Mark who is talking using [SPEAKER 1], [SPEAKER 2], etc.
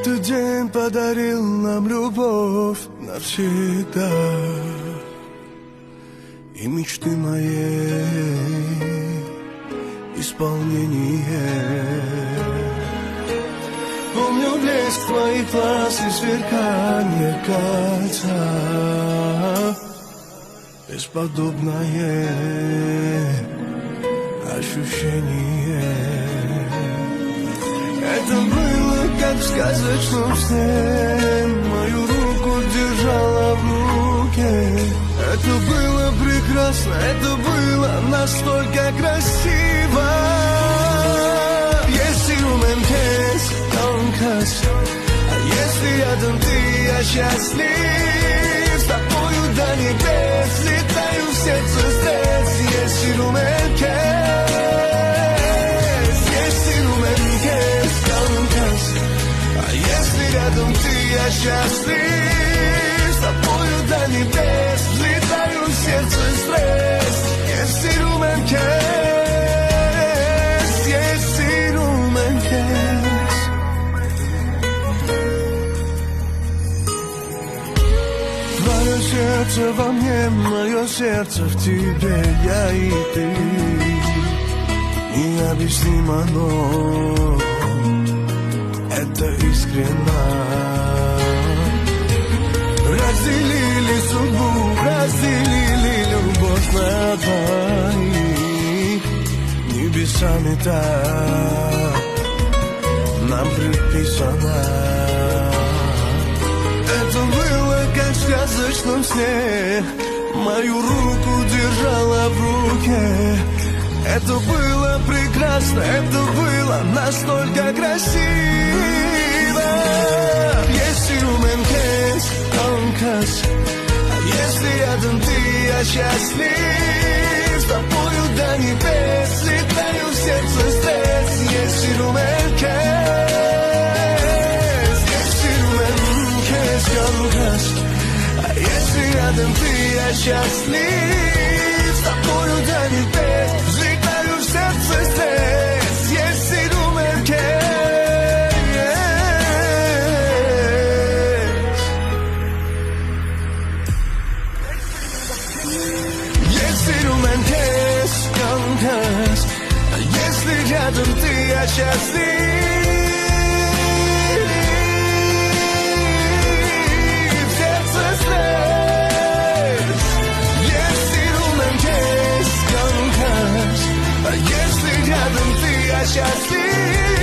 [SPEAKER 1] Этот день подарил нам любовь навсегда. И мечты моей исполнение. Помню блеск твоих глаз и сверкание кольца. Бесподобное ощущение. Это было как в сказочном сне. Мою руку держала в руке. Это было прекрасно, это было настолько красиво. Если умеешь, тонкость, а если рядом ты, я счастлив. С тобою до небес летаю в сердце стресс. Если умеешь, тонкость, а если рядом ты, я счастлив. С тобою до небес летаю в сердце стресс. Если твое сердце во мне, мое сердце в тебе, я и ты. Необъяснимо, но это искренно. Разделили судьбу, разделили любовь на двоих. Небесами так нам предписано. Это было как в сказочном сне. Мою руку держала в руке. Это было прекрасно, это было настолько красиво. Если умеешь, тонкость, а если рядом ты, я счастлив. С тобою до небес летаю в сердце стресс. Если умеешь, тонкость, а если рядом ты, я счастлив. С тобою до небес летаю в сердце стресс. Если если рядом ты, я счастлив. Сердце стресс. Если умеешь, тонкость, а если рядом ты, я счастлив.